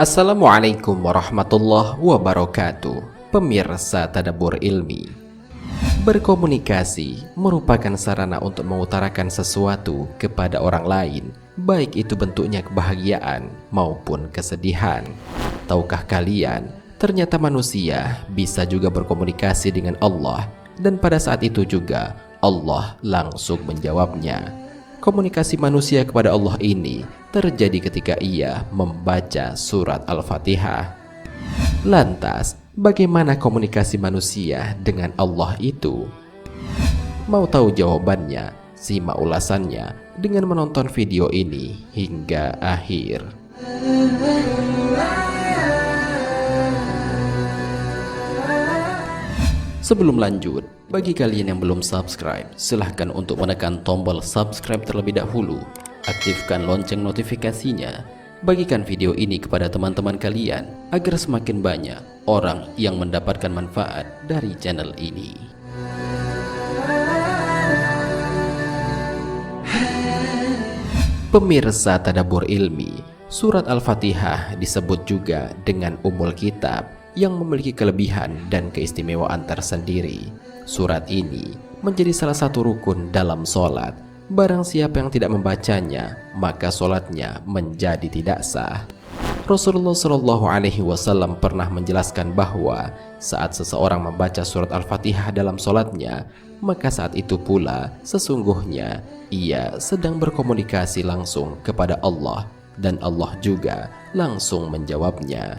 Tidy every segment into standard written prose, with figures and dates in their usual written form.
Assalamualaikum warahmatullahi wabarakatuh. Pemirsa Tadabbur Ilmi, berkomunikasi merupakan sarana untuk mengutarakan sesuatu kepada orang lain, baik itu bentuknya kebahagiaan maupun kesedihan. Tahukah kalian, ternyata manusia bisa juga berkomunikasi dengan Allah, dan pada saat itu juga Allah langsung menjawabnya. Komunikasi manusia kepada Allah ini terjadi ketika ia membaca surat Al-Fatihah. Lantas, bagaimana komunikasi manusia dengan Allah itu? Mau tahu jawabannya? Simak ulasannya dengan menonton video ini hingga akhir. Sebelum lanjut, bagi kalian yang belum subscribe, silahkan untuk menekan tombol subscribe terlebih dahulu. Aktifkan lonceng notifikasinya. Bagikan video ini kepada teman-teman kalian agar semakin banyak orang yang mendapatkan manfaat dari channel ini. Pemirsa Tadabbur Ilmi, surat Al-Fatihah disebut juga dengan Ummul Kitab yang memiliki kelebihan dan keistimewaan tersendiri. Surat ini menjadi salah satu rukun dalam sholat. Barang siapa yang tidak membacanya, maka sholatnya menjadi tidak sah. Rasulullah Shallallahu Alaihi Wasallam pernah menjelaskan bahwa saat seseorang membaca surat Al-Fatihah dalam sholatnya, maka saat itu pula sesungguhnya ia sedang berkomunikasi langsung kepada Allah, dan Allah juga langsung menjawabnya.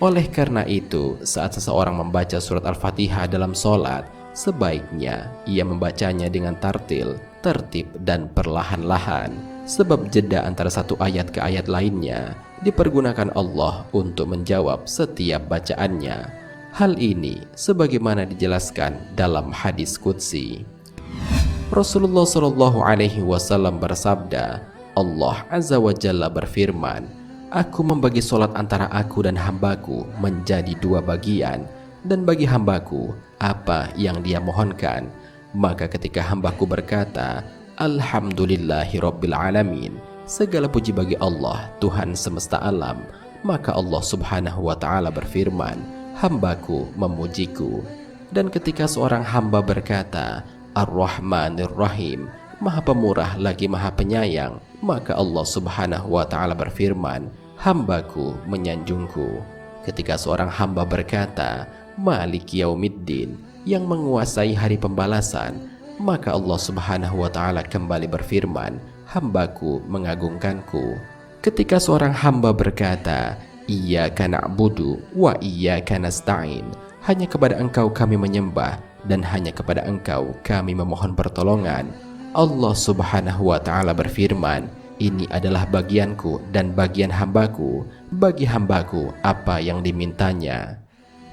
Oleh karena itu, saat seseorang membaca surat Al-Fatihah dalam sholat, sebaiknya ia membacanya dengan tartil, tertib, dan perlahan-lahan. Sebab jeda antara satu ayat ke ayat lainnya dipergunakan Allah untuk menjawab setiap bacaannya. Hal ini sebagaimana dijelaskan dalam hadis qudsi. Rasulullah Shallallahu Alaihi Wasallam bersabda, Allah Azza wa Jalla berfirman, Aku membagi solat antara aku dan hambaku menjadi dua bagian, dan bagi hambaku apa yang dia mohonkan. Maka ketika hambaku berkata, Alhamdulillahi Rabbil Alamin, segala puji bagi Allah, Tuhan semesta alam, maka Allah Subhanahu wa Ta'ala berfirman, hambaku memujiku. Dan ketika seorang hamba berkata, Ar-Rahmanir Rahim, Maha Pemurah lagi Maha Penyayang, maka Allah Subhanahu wa Ta'ala berfirman, hambaku menyanjungku. Ketika seorang hamba berkata, Malik Yaumiddin, yang menguasai hari pembalasan, maka Allah Subhanahu wa Ta'ala kembali berfirman, hambaku mengagungkanku. Ketika seorang hamba berkata, Iyyaka na'budu wa iyyaka nasta'in, hanya kepada Engkau kami menyembah dan hanya kepada Engkau kami memohon pertolongan, Allah Subhanahu wa Ta'ala berfirman, ini adalah bagianku dan bagian hambaku, bagi hambaku apa yang dimintanya.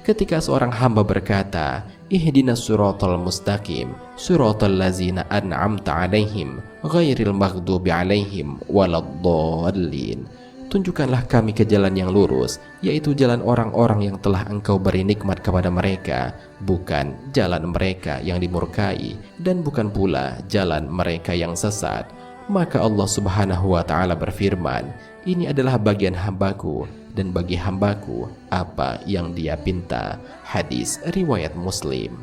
Ketika seorang hamba berkata, Ihdinas siratal mustaqim, siratal lazina an'amta alaihim, ghairil maghdubi alaihim waladdallin, tunjukkanlah kami ke jalan yang lurus, yaitu jalan orang-orang yang telah Engkau beri nikmat kepada mereka, bukan jalan mereka yang dimurkai, dan bukan pula jalan mereka yang sesat. Maka Allah Subhanahu wa Ta'ala berfirman, ini adalah bagian hambaku, dan bagi hambaku apa yang dia pinta. Hadis riwayat Muslim.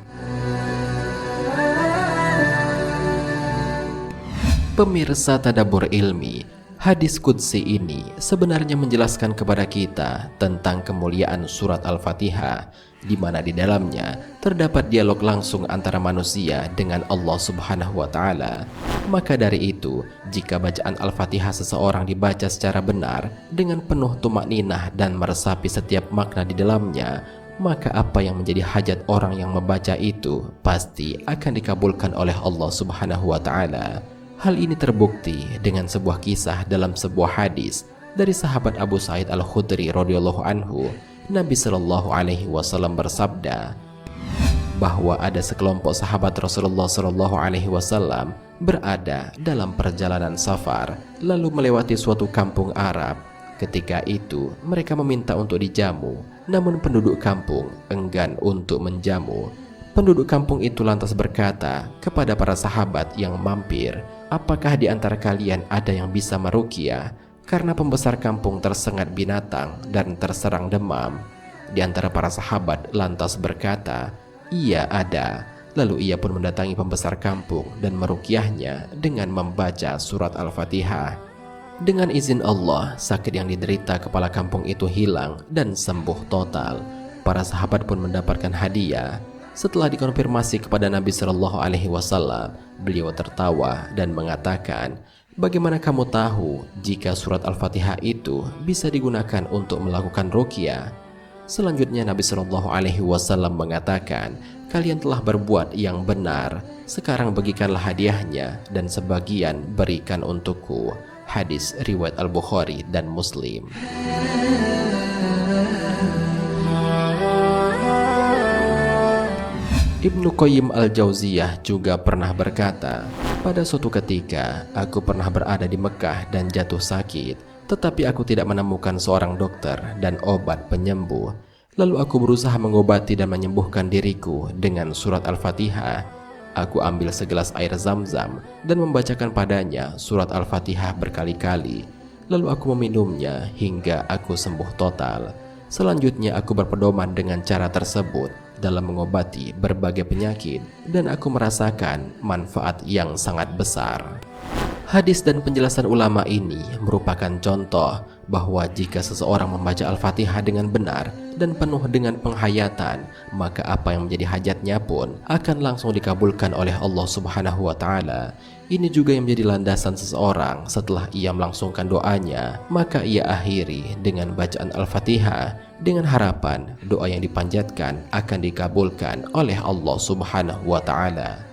Pemirsa Tadabbur Ilmi, hadis qudsi ini sebenarnya menjelaskan kepada kita tentang kemuliaan surat Al-Fatihah, di mana di dalamnya terdapat dialog langsung antara manusia dengan Allah Subhanahu wa Ta'ala. Maka dari itu, jika bacaan Al-Fatihah seseorang dibaca secara benar dengan penuh tumakninah dan meresapi setiap makna di dalamnya, maka apa yang menjadi hajat orang yang membaca itu pasti akan dikabulkan oleh Allah Subhanahu wa Ta'ala. Hal ini terbukti dengan sebuah kisah dalam sebuah hadis dari sahabat Abu Sa'id Al-Khudri radhiyallahu anhu. Nabi Shallallahu Alaihi Wasallam bersabda bahwa ada sekelompok sahabat Rasulullah Shallallahu Alaihi Wasallam berada dalam perjalanan safar, lalu melewati suatu kampung Arab. Ketika itu mereka meminta untuk dijamu, namun penduduk kampung enggan untuk menjamu. Penduduk kampung itu lantas berkata kepada para sahabat yang mampir, apakah di antara kalian ada yang bisa meruqyah karena pembesar kampung tersengat binatang dan terserang demam? Di antara para sahabat lantas berkata, "Iya ada." Lalu ia pun mendatangi pembesar kampung dan meruqyahnya dengan membaca surat Al-Fatihah. Dengan izin Allah, sakit yang diderita kepala kampung itu hilang dan sembuh total. Para sahabat pun mendapatkan hadiah. Setelah dikonfirmasi kepada Nabi Shallallahu Alaihi Wasallam, beliau tertawa dan mengatakan, "Bagaimana kamu tahu jika surat Al-Fatihah itu bisa digunakan untuk melakukan ruqyah?" Selanjutnya Nabi Shallallahu Alaihi Wasallam mengatakan, "Kalian telah berbuat yang benar. Sekarang bagikanlah hadiahnya dan sebagian berikan untukku." Hadis riwayat Al-Bukhari dan Muslim. Ibnu Qayyim Al-Jauziyah juga pernah berkata, "Pada suatu ketika aku pernah berada di Mekah dan jatuh sakit, tetapi aku tidak menemukan seorang dokter dan obat penyembuh. Lalu aku berusaha mengobati dan menyembuhkan diriku dengan surat Al-Fatihah. Aku ambil segelas air Zam-Zam dan membacakan padanya surat Al-Fatihah berkali-kali. Lalu aku meminumnya hingga aku sembuh total. Selanjutnya aku berpedoman dengan cara tersebut dalam mengobati berbagai penyakit dan aku merasakan manfaat yang sangat besar." Hadis dan penjelasan ulama ini merupakan contoh bahwa jika seseorang membaca Al-Fatihah dengan benar dan penuh dengan penghayatan, maka apa yang menjadi hajatnya pun akan langsung dikabulkan oleh Allah Subhanahu wa Ta'ala. Ini juga yang menjadi landasan seseorang setelah ia melangsungkan doanya, maka ia akhiri dengan bacaan Al-Fatihah dengan harapan doa yang dipanjatkan akan dikabulkan oleh Allah Subhanahu wa Ta'ala.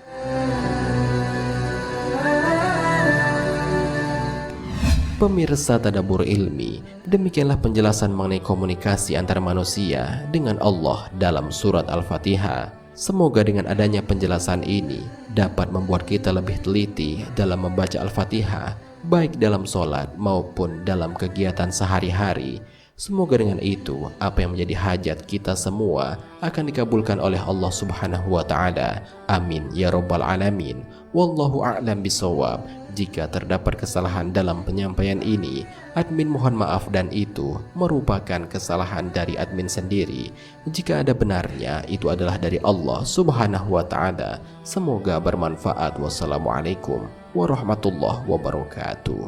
Pemirsa Tadabbur Ilmi, demikianlah penjelasan mengenai komunikasi antara manusia dengan Allah dalam surat Al-Fatihah. Semoga dengan adanya penjelasan ini dapat membuat kita lebih teliti dalam membaca Al-Fatihah, baik dalam sholat maupun dalam kegiatan sehari-hari. Semoga dengan itu apa yang menjadi hajat kita semua akan dikabulkan oleh Allah Subhanahu wa Ta'ala. Amin ya Rabbal Alamin. Wallahu a'lam bishawab. Jika terdapat kesalahan dalam penyampaian ini, admin mohon maaf dan itu merupakan kesalahan dari admin sendiri. Jika ada benarnya, itu adalah dari Allah Subhanahu wa Ta'ala. Semoga bermanfaat. Wassalamualaikum warahmatullahi wabarakatuh.